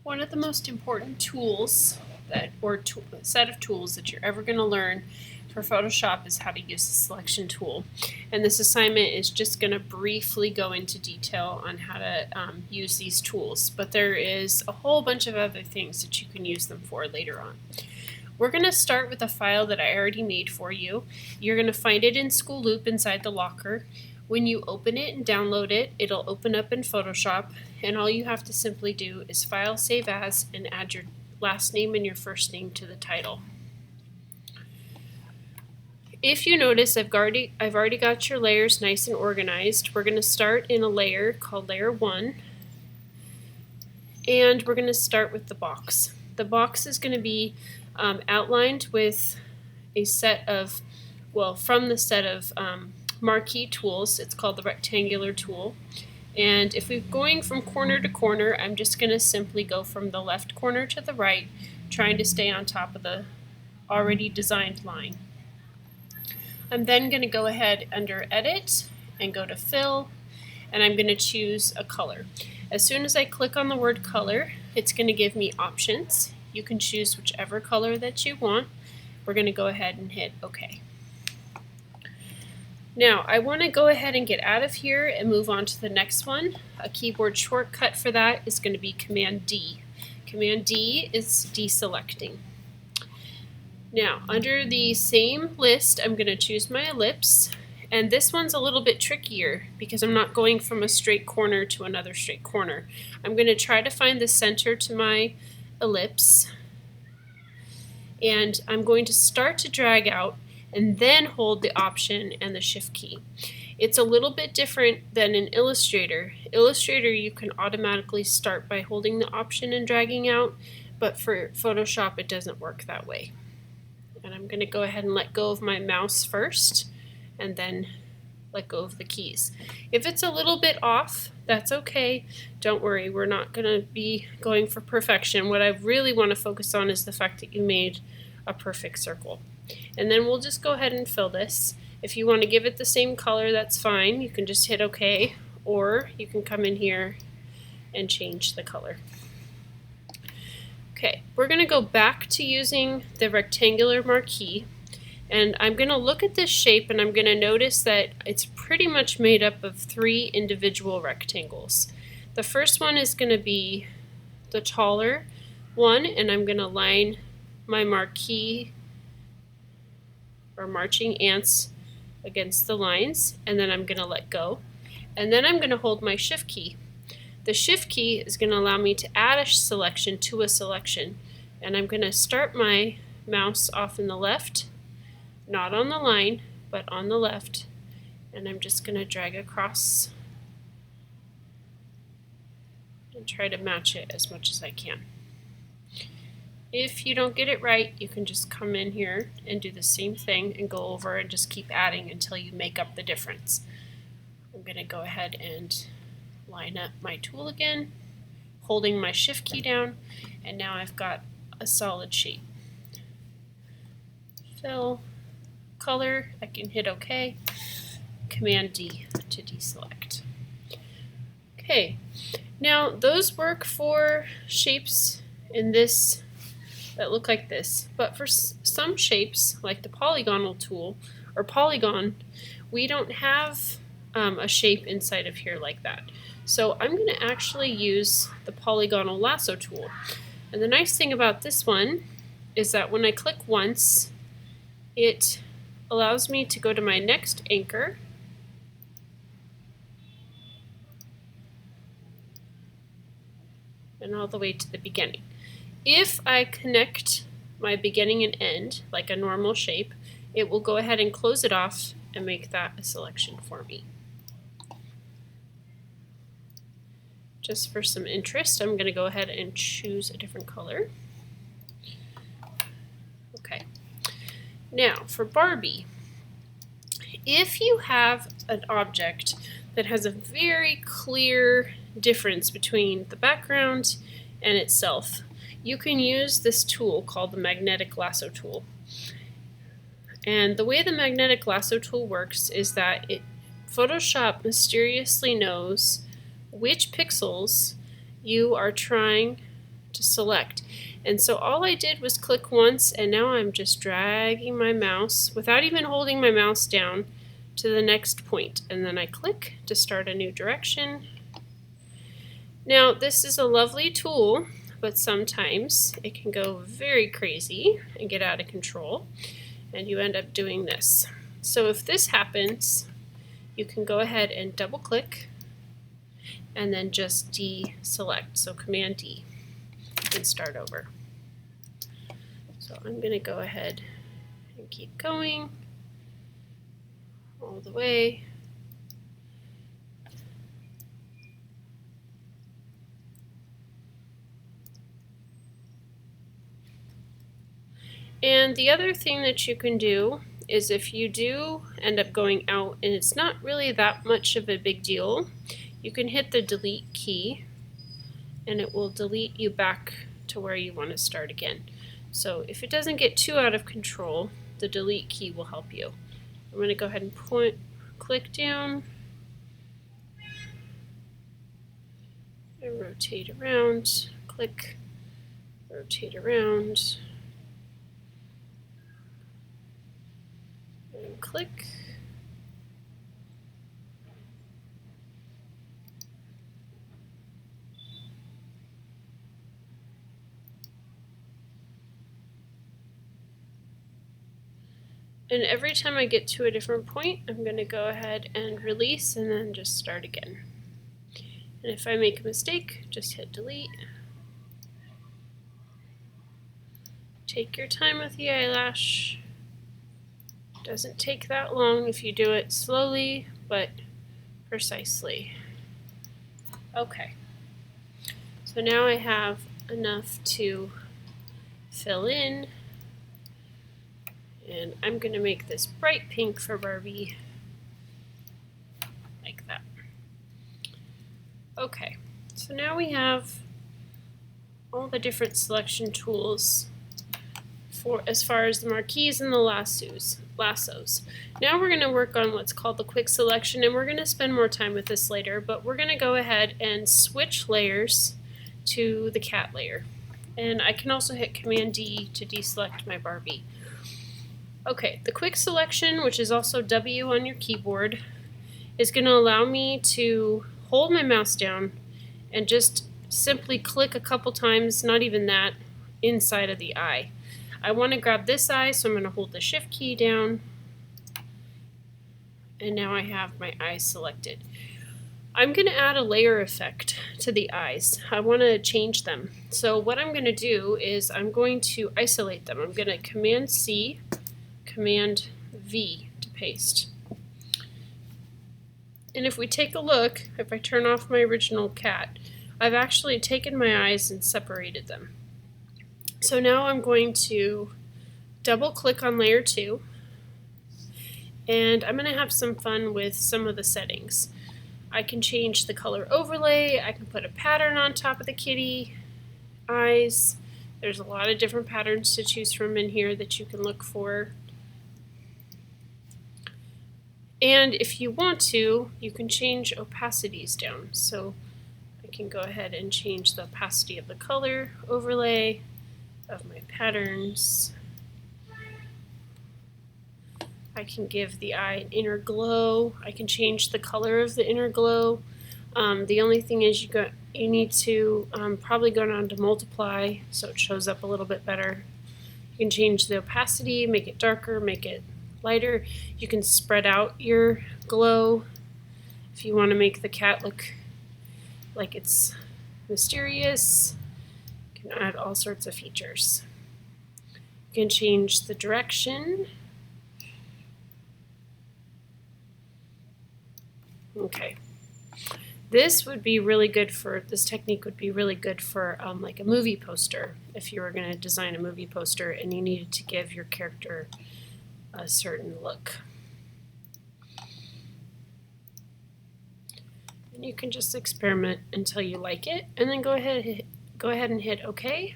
One of the most important tools set of tools that you're ever going to learn for Photoshop is how to use the selection tool. And this assignment is just going to briefly go into detail on how to use these tools, but there is a whole bunch of other things that you can use them for later on. We're going to start with a file that I already made for you. You're going to find it in School Loop inside the locker. When you open it and download it, it'll open up in Photoshop, and all you have to simply do is File, Save As, and add your last name and your first name to the title. If you notice, I've already got your layers nice and organized. We're going to start in a layer called Layer 1, and we're going to start with the box. The box is going to be outlined with a set of, from the set of marquee tools. It's called the rectangular tool. And if we're going from corner to corner, I'm just going to simply go from the left corner to the right, trying to stay on top of the already designed line. I'm then going to go ahead under Edit and go to Fill, and I'm going to choose a color. As soon as I click on the word color, it's going to give me options. You can choose whichever color that you want. We're going to go ahead and hit OK. Now, I want to go ahead and get out of here and move on to the next one. A keyboard shortcut for that is going to be Command D. Command D is deselecting. Now, under the same list, I'm going to choose my ellipse, and this one's a little bit trickier because I'm not going from a straight corner to another straight corner. I'm going to try to find the center to my ellipse, and I'm going to start to drag out and then hold the Option and the Shift key. It's a little bit different than in Illustrator. Illustrator, you can automatically start by holding the Option and dragging out, but for Photoshop it doesn't work that way. And I'm going to go ahead and let go of my mouse first and then let go of the keys. If it's a little bit off, that's okay. Don't worry, we're not going to be going for perfection. What I really want to focus on is the fact that you made a perfect circle. And then we'll just go ahead and fill this. If you want to give it the same color, that's fine. You can just hit OK, or you can come in here and change the color. Okay, we're going to go back to using the rectangular marquee, and I'm going to look at this shape and I'm going to notice that it's pretty much made up of 3 individual rectangles. The first one is going to be the taller one, and I'm going to line my marquee or marching ants against the lines, and then I'm going to let go. And then I'm going to hold my Shift key. The Shift key is going to allow me to add a selection to a selection, and I'm going to start my mouse off in the left, not on the line, but on the left, and I'm just going to drag across and try to match it as much as I can. If you don't get it right, you can just come in here and do the same thing and go over and just keep adding until you make up the difference. I'm going to go ahead and line up my tool again, holding my Shift key down, and now I've got a solid shape. Fill, color, I can hit OK, Command D to deselect. Okay, now those work for shapes in this that look like this, but for some shapes like the polygonal tool or polygon, we don't have a shape inside of here like that. So I'm going to actually use the polygonal lasso tool. And the nice thing about this one is that when I click once, it allows me to go to my next anchor and all the way to the beginning. If I connect my beginning and end like a normal shape, it will go ahead and close it off and make that a selection for me. Just for some interest, I'm going to go ahead and choose a different color. Okay. Now for Barbie, if you have an object that has a very clear difference between the background and itself, you can use this tool called the magnetic lasso tool. And the way the magnetic lasso tool works is that Photoshop mysteriously knows which pixels you are trying to select. And so all I did was click once, and now I'm just dragging my mouse without even holding my mouse down to the next point, and then I click to start a new direction. Now this is a lovely tool, but sometimes it can go very crazy and get out of control, and you end up doing this. So if this happens, you can go ahead and double click and then just deselect. So Command D and start over. So I'm going to go ahead and keep going all the way. And the other thing that you can do is if you do end up going out and it's not really that much of a big deal, you can hit the delete key and it will delete you back to where you want to start again. So if it doesn't get too out of control, the delete key will help you. I'm going to go ahead and click down and rotate around, click, rotate around, and click. And every time I get to a different point, I'm going to go ahead and release and then just start again. And if I make a mistake, just hit delete. Take your time with the eyelash. Doesn't take that long if you do it slowly but precisely. Okay, so now I have enough to fill in, and I'm going to make this bright pink for Barbie, like that. Okay, so now we have all the different selection tools for as far as the marquees and the lassos. Now we're going to work on what's called the quick selection, and we're going to spend more time with this later, but we're going to go ahead and switch layers to the cat layer. And I can also hit Command D to deselect my Barbie. Okay, the quick selection, which is also W on your keyboard, is going to allow me to hold my mouse down and just simply click a couple times, not even that, inside of the eye. I want to grab this eye, so I'm going to hold the Shift key down, and now I have my eye selected. I'm going to add a layer effect to the eyes. I want to change them. So what I'm going to do is I'm going to isolate them. I'm going to Command C, Command V to paste. And if we take a look, if I turn off my original cat, I've actually taken my eyes and separated them. So now I'm going to double click on layer 2, and I'm going to have some fun with some of the settings. I can change the color overlay, I can put a pattern on top of the kitty eyes. There's a lot of different patterns to choose from in here that you can look for. And if you want to, you can change opacities down. So I can go ahead and change the opacity of the color overlay of my patterns. I can give the eye an inner glow. I can change the color of the inner glow. The only thing is you need to probably go down to multiply so it shows up a little bit better. You can change the opacity, make it darker, make it lighter. You can spread out your glow if you want to make the cat look like it's mysterious. You can add all sorts of features. You can change the direction. Okay. This would be really good for, this technique would be really good for like a movie poster. If you were going to design a movie poster and you needed to give your character a certain look. And you can just experiment until you like it, and then go ahead and hit OK,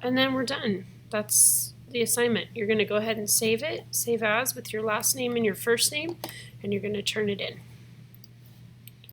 and then we're done. That's the assignment. You're going to go ahead and save it, save as with your last name and your first name, and you're going to turn it in.